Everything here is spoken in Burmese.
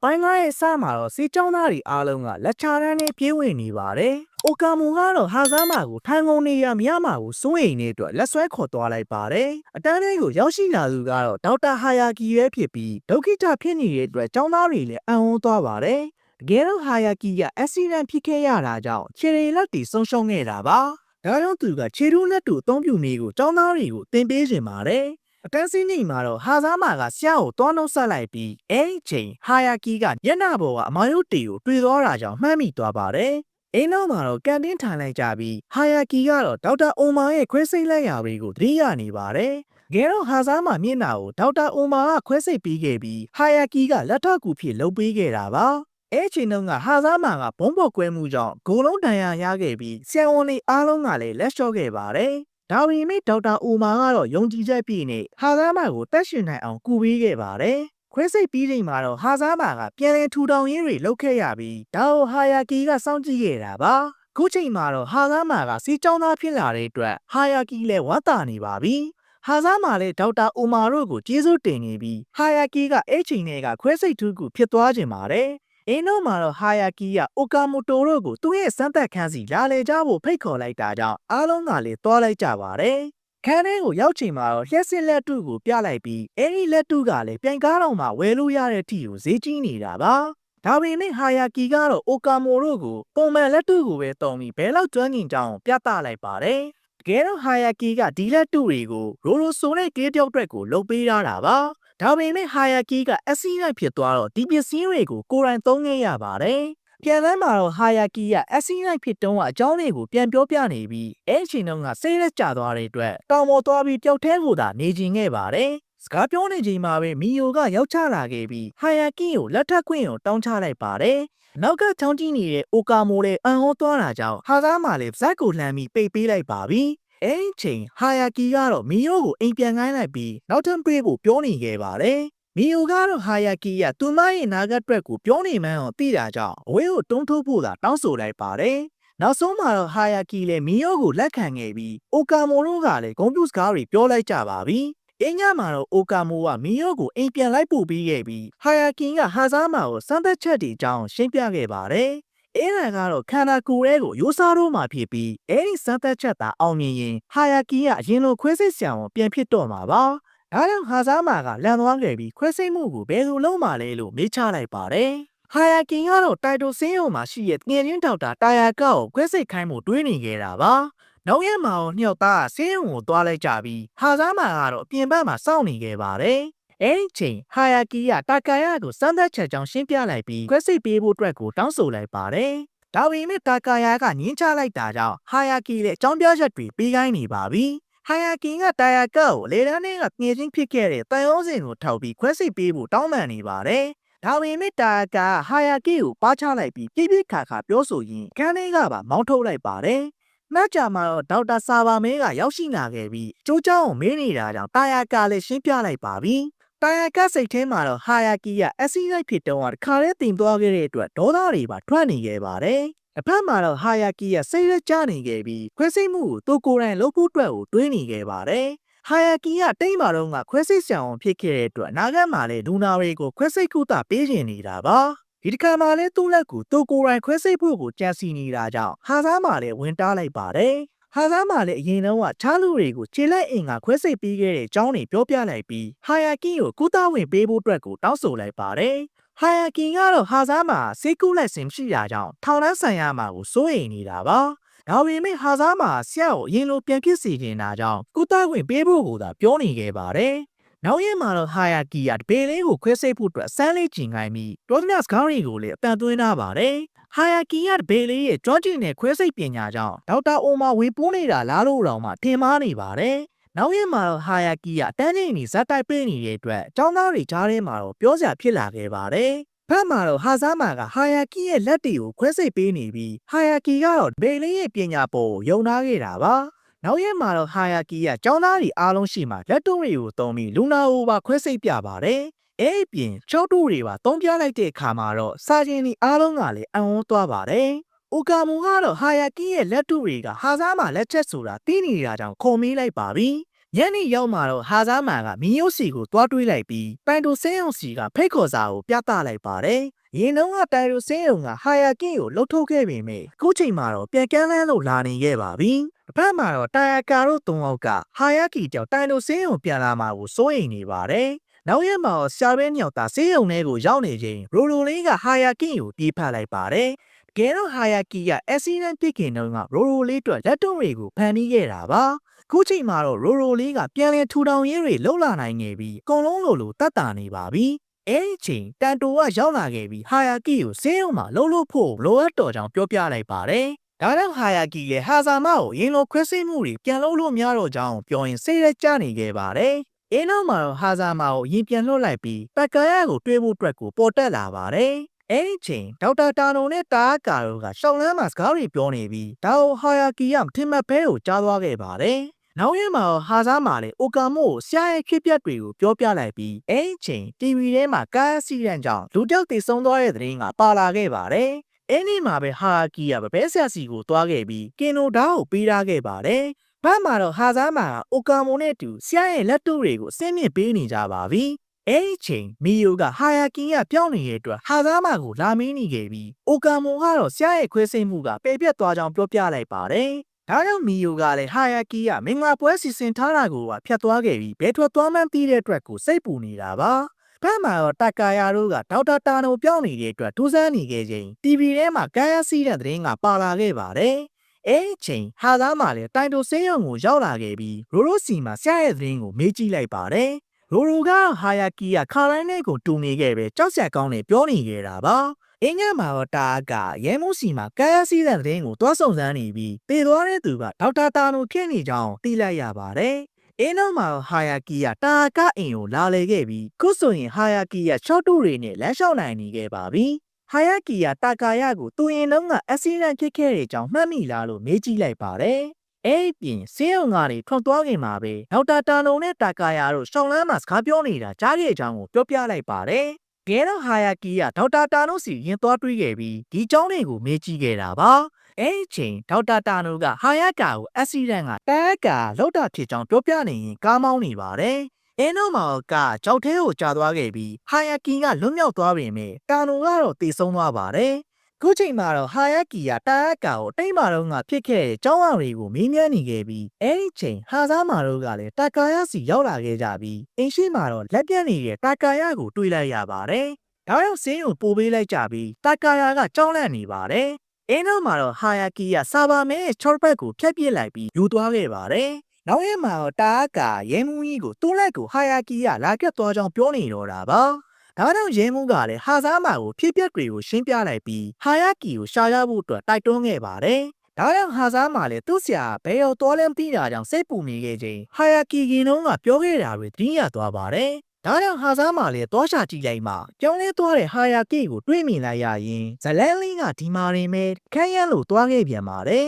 ပိုင်းကားရဲ့အစမှာတော့စီကျောင်းသားတွေအားလုံးကလက်ချတန်းနဲ့ပြေးဝင်နေပါတယ်။အိုကာမူကတော့ဟာဇာမာကိုထိုင်ကုန်နေရမရမှာကိုစိုးရိမ်နေတဲ့အတွက်လက်ဆွဲခေါ်သွားလိုက်ပါတယ်။အတန်းလေးကိုရောက်ရှိလာသူကတော့ဒေါက်တာဟာယာကီရဲဖြစ်ပြီးဒုက္ခိတဖြစ်နေတဲ့အတွက်ကျောင်းသားတွေလည်းအံ့ဩသွားပါတယ်။တကယ်တော့ဟာယာကီကအက်ဆီဒန့်ဖြစ်ခဲ့ရတာကြောင့်ခြေရည်လက်တီဆုံးရှုံးခဲ့တာပါ။ဒါကြောင့်သူကခြေထူးလက်တူအသုံးပြုနေကိုကျောင်းသားတွေကိုသင်ပေးခြင်းပါတယ်။အတန်းစင်းနေမှာတော့ဟာဇာမာကဆရာကိုတွားနှုတ်ဆက်လိုက်ပြီးအဲဒီချိန်ဟာယာကီကမျက်နှာပေါ်ကအမာယုတ်တီကိုတွေ့သွားတာကြောင့်မှတ်မိသွားပါတယ်။အိမ်နောက်မှာတော့ကန်တင်းထိုင်လိုက်ကြပြီးဟာယာကီကတော့ဒေါက်တာအိုမာရဲ့ခွဲစိတ်လက်ရာတွေကိုသတိရနေပါတယ်။တကယ်တော့ဟာဇာမာမျက်နှာကိုဒေါက်တာအိုမာကခွဲစိတ်ပေးခဲ့ပြီးဟာယာကီကလက်ထောက်ကူဖြစ်လုပ်ပေးခဲ့တာပါ။အဲ့ချိန်တုန်းကဟာဇာမာကဘုံပေါက်ကွဲမှုကြောင့်ဂိုလုံးဒဏ်ရာရခဲ့ပြီးဆရာဝန်တွေအားလုံးကလည်းလက်လျှော့ခဲ့ပါတယ်။ဒါပေမဲ့ဒေါက်တာအိုမာကတော့ယုံကြည်ချက်ပြည့်နဲ့ဟာဇာမာကိုတက်ရှင်နိုင်အောင်ကူပေးခဲ့ပါတယ်။ခွဲစိတ်ပြီးချိန်မှာတော့ဟာဇာမာကပြန်လည်ထူထောင်ရင်းတွေလုပ်ခဲ့ရပြီးဒါကိုဟာယာကီကစောင့်ကြည့်ခဲ့တာပါ။ခုချိန်မှာတော့ဟာဇာမာကစီကျောင်းသားဖြစ်လာတဲ့အတွက်ဟာယာကီလည်းဝမ်းသာနေပါပြီ။ဟာဇာမာလည်းဒေါက်တာအိုမာတို့ကိုကျေးဇူးတင်နေပြီးဟာယာကီကအဲ့ချိန်တွေကခွဲစိတ်ထူးကူဖြစ်သွားခြင်းပါတယ်။အင်းတို့မှာတော့ဟာယာကီကအိုကာမိုတိုတို့ကိုသူ့ရဲ့စမ်းသပ်ခန်းစီလာလေကြဖို့ဖိတ်ခေါ်လိုက်တာကြောင့်အားလုံးကလည်းသွားလိုက်ကြပါတယ်။ခန်းထဲကိုရောက်ချိန်မှာတော့လျှက်စစ်လက်တုကိုပြလိုက်ပြီးအဲဒီလက်တုကလည်းပြိုင်ကားတော်မှာဝယ်လို့ရတဲ့အထိကိုဈေးကြီးနေတာပါ။ဒါပေမဲ့ဟာယာကီကတော့အိုကာမိုတို့ကိုပုံမှန်လက်တုကိုပဲတုံးပြီးဘယ်လောက်ကျွမ်းကျင်ကြောင်းပြသလိုက်ပါတယ်။တကယ်တော့ဟာယာကီကဒီလက်တုတွေကိုရိုရိုဆိုနဲ့ကေးပြောက်အတွက်ကိုလုပ်ပေးထားတာပါ။ဒါပေမဲ့ဟာယာကီကအက်ဆီဒန့်ဖြစ်သွားတော့ဒီပစ္စည်းတွေကိုကိုယ်တိုင်သုံးခဲ့ရပါတယ်။ပြန်လမ်းမှာတော့ဟာယာကီကအက်ဆီဒန့်ဖြစ်တုန်းကအကြောင်းတွေကိုပြန်ပြောပြနေပြီးအဲ့ချိန်တုန်းကစိတ်လက်ကျသွားတဲ့အတွက်တောင်ပေါ်သွားပြီးပျောက်ထဲကိုသာနေကျင်ခဲ့ပါတယ်။စကားပြောနေချိန်မှာပဲမီယိုကရောက်ချလာခဲ့ပြီးဟာယာကီကိုလက်ထပ်ခွင့်ကိုတောင်းချလိုက်ပါတယ်။နောက်ကချောင်းကြီးနေတဲ့အိုကာမိုလည်းအံ့ဩသွားတာကြောင့်ဟာဇာမာလည်းဇက်ကိုလှမ်းပြီးပိတ်ပေးလိုက်ပါပြီ။အဲဒီချိန်ဟာယာကီကတော့မီယိုကိုအိမ်ပြန်ခိုင်းလိုက်ပြီးနောက်ထပ်ပြေးဖို့ပြောနေခဲ့ပါတယ်။မီယိုကတော့ဟာယာကီကသူမရဲ့နာဂတ်အတွက်ကိုပြောနေမှန်းအောင်သိတာကြောင့်အဝေးကိုတွန်းထုတ်ဖို့သာတောင်းဆိုလိုက်ပါတယ်။နောက်ဆုံးမှာတော့ဟာယာကီလည်းမီယိုကိုလက်ခံခဲ့ပြီးအိုကာမိုတို့ကလည်းဂုဏ်ပြုစကားတွေပြောလိုက်ကြပါပြီ။အင်းညမှာတော့အိုကာမိုကမီယိုကိုအိမ်ပြန်လိုက်ပို့ပြီးခဲ့ပြီးဟာယာကီကဟာဇာမာကိုစမ်းသပ်ချက်တွေအကြောင်းရှင်းပြခဲ့ပါတယ်။အဲ့ဒါကတော့ခန္ဓာကိုယ်ရဲ့ကိုရိုးစားတော့မှဖြစ်ပြီးအဲ့ဒီစမ်းသပ်ချက်သာအောင်မြင်ရင်ဟာယာကီကအရင်လိုခွဲစိတ်ဆရာဝန်ပြန်ဖြစ်တော့မှာပါ။ဒါကြောင့်ဟာဇာမာကလန်သွားခဲ့ပြီးခွဲစိတ်မှုကိုဘယ်လိုလုပ်မှလဲလို့မေးချလိုက်ပါတယ်။ဟာယာကီကတော့တိုင်တိုစင်းရုံမှာရှိတဲ့ငယ်ချင်းဒေါက်တာတာယာကကိုခွဲစိတ်ခိုင်းမှုတွေးနေခဲ့တာပါ။နောက်ရက်မှာညှော့သားစင်းရုံကိုသွားလိုက်ကြပြီးဟာဇာမာကတော့အပြင်ဘက်မှာစောင့်နေခဲ့ပါတယ်။အဲဒီချိန်ဟာယာကီကတာကာယာကိုစမ်းသပ်ချက်ကြောင်းရှင်းပြလိုက်ပြီးခွဲစိတ်ပေးဖို့အတွက်ကိုတောင်းဆိုလိုက်ပါတယ်။ဒါပေမဲ့တာကာယာကညှင်းချလိုက်တာကြောင့်ဟာယာကီလည်းအကြောင်းပြချက်တွေပေးခိုင်းနေပါပြီ။ဟာယာကီကတာယာကိုလေတန်းနဲ့ကငယ်ချင်းဖြစ်ခဲ့တဲ့တန်ရုံးစင်ကိုထောက်ပြီးခွဲစိတ်ပေးဖို့တောင်းပန်နေပါတယ်။ဒါပေမဲ့တာယာကဟာယာကီကိုပါချလိုက်ပြီးပြပြခါခါပြောဆိုရင်းခန်းထဲကပါမောင်းထုတ်လိုက်ပါတယ်။နောက်ကြမှာတော့ဒေါက်တာဆာဘာမဲကရောက်ရှိလာခဲ့ပြီးအကျိုးเจ้าကိုမေးနေတာကြောင့်တာယာကလည်းရှင်းပြလိုက်ပါပြီ။တာယာကစိတ်ထဲမှာတော့ဟာယာကီကအက်ဆီဒန့်ဖြစ်တုန်းကတခါတည်းတင်သွားခဲ့တဲ့အတွက်ဒေါသတွေပါထွက်နေခဲ့ပါတယ်။အဖက်မှာတော့ဟာယာကီကစိတ်ရက်ကျနေခဲ့ပြီးခွဲစိတ်မှုကိုသူကိုယ်တိုင်လုပ်ဖို့အတွက်ကိုတွေးနေခဲ့ပါတယ်။ဟာယာကီကတိတ်မာတော့ကခွဲစိတ်ဆရာဝန်ဖြစ်ခဲ့တဲ့အတွက်အနာဂတ်မှာလည်းလူနာတွေကိုခွဲစိတ်ကုသပေးခြင်းနေတာပါ။ဒီတစ်ခါမှလည်းသူ့လက်ကိုသူကိုယ်တိုင်ခွဲစိတ်ဖို့ကိုကြံစီနေတာကြောင့်ဟာဇာမာလည်းဝင်တားလိုက်ပါတယ်။ဟာဇာမာလည်းအရင်တုန်းကချားလူတွေကိုခြေလက်အင်ကခွဲစိတ်ပေးခဲ့တဲ့အကြောင်းတွေပြောပြလိုက်ပြီးဟာယာကီကိုကုသဝင်ပေးဖို့အတွက်ကိုတောင်းဆိုလိုက်ပါတယ်။ဟာယာကီကတော့ဟာဇာမာစိတ်ကူးလက်စင်ရှိတာကြောင့်ထောင်နှန်းဆိုင်ရမှာကိုစိုးရိမ်နေတာပါ။ဒါပေမဲ့ဟာဇာမာဆရာကိုအရင်လိုပြန်ဖြစ်စီနေတာကြောင့်ကုသဝင်ပေးဖို့ကိုသာပြောနေခဲ့ပါတယ်။နောက်ရက်မှာတော့ဟာယာကီကဘေးလေးကိုခွဲစိတ်ဖို့အတွက်စမ်းလေးကျင်ခိုင်းပြီးဒေါသနာစကားတွေကိုလည်းအပန်သွင်းထားပါတယ်။ဟာယာကီကဘေးလေးရဲ့ကျွမ်းကျင်တဲ့ခွဲစိတ်ပညာကြောင့်ဒေါက်တာအိုမာဝေပိုးနေတာလားလို့တောင်မှထင်မှားနေပါတယ်။နောက်ရက်မှာတော့ဟာယာကီကတန်းချင်းနေဇက်တိုက်ပေးနေတဲ့အတွက်ចောင်းသားတွေကြားထဲမှာတော့ပြောစရာဖြစ်လာခဲ့ပါတယ်။ဖက်မှာတော့ဟာဇာမာကဟာယာကီရဲ့လက်တွေကိုခွဲစိတ်ပေးနေပြီးဟာယာကီကတော့ဘေးလေးရဲ့ပညာပေါ်ကိုယုံထားခဲ့တာပါ။နောက်ရက်မှာတော့ဟာယာကီကចောင်းသားတွေအားလုံးရှိမှလက်တုံးတွေကိုသုံးပြီးလူနာကိုပါခွဲစိတ်ပြပါတယ်။အဲ့အပြင်ချောက်တူတွေပါသုံးပြလိုက်တဲ့အခါမှာတော့စာချင်းဒီအားလုံးကလည်းအံ့ဩသွားပါတယ်။အိုကာမူကတော့ဟာယာကီရဲ့လက်တုတွေကဟာဇာမာလက်ချက်ဆိုတာသိနေတာကြောင့်ခုံမေးလိုက်ပါပြီ။ ညနေရောက်မှာတော့ဟာစားမာကမီယိုစီကိုတွားတွေးလိုက်ပြီးပန်တိုစင်းအောင်စီကဖိတ်ခေါ်စာကိုပြသလိုက်ပါတယ်။ရင်တုန်းကတိုင်တိုစင်းအောင်ကဟာယာကီကိုလှုပ်ထုတ်ခဲ့ပေမဲ့အခုချိန်မှာတော့ပြန်ကန်းလန်းလို့လာနေခဲ့ပါပြီ။တစ်ဖက်မှာတော့တိုင်ယာကာတို့၃ယောက်ကဟာယာကီကြောင့်တိုင်တိုစင်းအောင်ပြန်လာမှာကိုစိုးရိမ်နေပါတယ်။နောက်ရက်မှာတော့ဆရာဘဲညောက်သားစင်းအောင်ထဲကိုရောက်နေချိန်ရိုရိုလေးကဟာယာကီကိုပြေးဖက်လိုက်ပါတယ်။တကယ်တော့ဟာယာကီကအက်ဆီဒန့်ဖြစ်ခင်တုန်းကရိုရိုလေးအတွက်လက်တုံးတွေကိုဖန်တီးခဲ့တာပါ။ခုချိန်မှာတော့ရိုရိုလေးကပြန်လည်ထူထောင်ရေးတွေလှုပ်လာနိုင်နေပြီးအကုန်လုံးလိုတတ်တာနေပါပြီ။အဲဒီချိန်တန်တိုကရောက်လာခဲ့ပြီးဟာယာကီကိုစင်းအောင်မှာလှုပ်လို့ဖို့လိုအပ်တော်ကြောင်းပြောပြလိုက်ပါတယ်။ဒါကြောင့်ဟာယာကီလည်းဟာဇာမကိုရင်လိုခွဲစိတ်မှုတွေပြန်လုပ်လို့မရတော့ကြောင်းပြောရင်စိတ်ရက်ကျနေခဲ့ပါတယ်။အင်းနောက်မှာတော့ဟာဇာမကိုရင်ပြန်လွှတ်လိုက်ပြီးပက်ကာယာကိုတွေးဖို့အတွက်ကိုပေါ်တက်လာပါတယ်။အဲဒီချိန်ဒေါက်တာတာနိုနဲ့တာအကာတို့ကရှောင်းလန်းမှာစကားတွေပြောနေပြီးဒါကိုဟာယာကီကမထင်မှတ်ဘဲကိုကြားသွားခဲ့ပါတယ်။နောက်ရက်မှာဟာဇာမာလည်းအိုကာမိုကိုဆရာရဲ့ဖြစ်ပျက်တွေကိုပြောပြလိုက်ပြီးအဲဒီချိန် TV ထဲမှာကားအစီရန်ကြောင့်လူတစ်ယောက်တည်ဆုံးသွားတဲ့သတင်းကပါလာခဲ့ပါတယ်။အဲ့ဒီမှာပဲဟာကီကပဲဆရာစီကိုတွားခဲ့ပြီးကင်နိုဒါကိုပေးထားခဲ့ပါတယ်။ဘာမှတော့ဟာဇာမာကအိုကာမိုနဲ့တူဆရာရဲ့လက်တူတွေကိုအစင်းမြင့်ပေးနေကြပါပြီ။အဲ့ဒီချိန်မီယိုကဟာယာကီကပြောင်းနေတဲ့အတွက်ဟာဇာမာကိုလာမင်းနေခဲ့ပြီးအိုကာမိုကတော့ဆရာရဲ့ခွဲစိတ်မှုကပယ်ပြတ်သွားကြောင်းပြောပြလိုက်ပါတယ်။ဒါကြောင့်မီယိုကလည်းဟာယာကီကမင်္ဂလာပွဲစီစဉ်ထားတာကိုဖျက်သွားခဲ့ပြီးဘယ်ထွက်သွားမှန်းသိတဲ့အတွက်ကိုစိတ်ပူနေတာပါ။ဖက်မှာတော့တာကာယာတို့ကဒေါက်တာတာနိုပြောင်းနေတဲ့အတွက်ထူးဆန်းနေခဲ့ချိန် TV ထဲမှာကာယာစီးတဲ့သတင်းကပါလာခဲ့ပါတယ်။အဲဒီချိန်ဟာသားမှလည်းတိုင်တိုစင်းရုံကိုရောက်လာခဲ့ပြီးရိုရိုစီမှာဆရာရဲ့သတင်းကိုမေးကြည့်လိုက်ပါတယ်။ရိုရိုကဟာယာကီကခါတိုင်းနဲ့ကိုတူနေခဲ့ပဲကြောက်စရာကောင်းနေပြောနေခဲ့တာပါ။အင်းညမှာတော့တာကရဲမှုစီမှာကာယာစီးတဲ့သတင်းကိုတွားဆုံစမ်းနေပြီးတည်သွားတဲ့သူကဒေါက်တာတာနိုဖြစ်နေကြောင်းသိလိုက်ရပါတယ်။အင်းနောက်မှာဟာယာကီကတာကအင်ကိုလာလေခဲ့ပြီးခုဆိုရင်ဟာယာကီကရှော့တူတွေနဲ့လမ်းလျှောက်နိုင်နေခဲ့ပါပြီ။ဟာယာကီကတာကာယာကိုသူရင်လုံးကအက်ဆီဒန့်ဖြစ်ခဲ့တဲ့ကြောင်းမှတ်မိလားလို့မေးကြည့်လိုက်ပါတယ်။အဲ့ဒီပြင်စင်းအောင်ကနေထွက်သွားခင်မှာပဲဒေါက်တာတာနိုနဲ့တာကာယာတို့ရှောင်းလန်းမှာစကားပြောနေတာကြားခဲ့ကြောင်းကိုပြောပြလိုက်ပါတယ်။ကဲတော့ဟာယာကီကဒေါက်တာတာနိုစီရင်သွားတွေးခဲ့ပြီးဒီကြောင်းတွေကိုမေးကြည့်ခဲ့တာပါ။အဲဒီချိန်ဒေါက်တာတာနိုကဟာယာကာကိုအက်ဆီဒန့်ကတာကာလောက်တာဖြစ်ကြောင်းပြောပြနေရင်ကားမောင်းနေပါတယ်။အင်းတို့မောင်ကကြောက်သေးကိုကြာသွားခဲ့ပြီးဟာယာကီကလွတ်မြောက်သွားပေမဲ့တာနိုကတော့တည်ဆုံးသွားပါတယ်။ခုချိန်မှာတော့ဟာယာကီကတာကာကိုတိတ်မာတော့ငါဖြစ်ခဲ့တဲ့ကျောင်းအောင်တွေကိုမေးမြန်းနေခဲ့ပြီးအဲဒီချိန်ဟာဇာမာတို့ကလည်းတာကာယာစီရောက်လာခဲ့ကြပြီးအင်းရှိမှာတော့လက်ပြတ်နေတဲ့တာကာယာကိုတွေ့လိုက်ရပါတယ်။ဒါကြောင့်စင်းကိုပို့ပေးလိုက်ကြပြီးတာကာယာကကြောင်းလန့်နေပါတယ်။အင်းနောက်မှာတော့ဟာယာကီကဆာဘာမဲချော့ဘက်ကိုဖျက်ပစ်လိုက်ပြီးယူသွားခဲ့ပါတယ်။နောက်ရက်မှာတော့တာကာရဲမှုကြီးကိုတူးလိုက်ကိုဟာယာကီကလာကက်သွားကြောင်းပြောနေတော့တာပါ။ဒါကြောင့်ရဲမှုကလည်းဟာဇာမာကိုဖြစ်ပျက်တွေကိုရှင်းပြလိုက်ပြီးဟာယာကီကိုရှာရဖို့အတွက်တိုက်တွန်းခဲ့ပါတယ်။ဒါကြောင့်ဟာဇာမာလည်းသူ့ဆရာဘယ်ရောက်သွားလဲမသိတာကြောင့်စိတ်ပူနေခဲ့ချိန်ဟာယာကီကင်းလုံးကပြောခဲ့တာတွေသိရသွားပါတယ်။ဒါကြောင့်ဟာဇာမာလည်းသွားချကြည့်လိုက်မှပြောင်းလဲသွားတဲ့ဟာယာကီကိုတွေ့မြင်လိုက်ရရင်ဇလန်လင်းကဒီမာရင်ပဲခန်းရမ်းလို့သွားခဲ့ပြန်ပါတယ်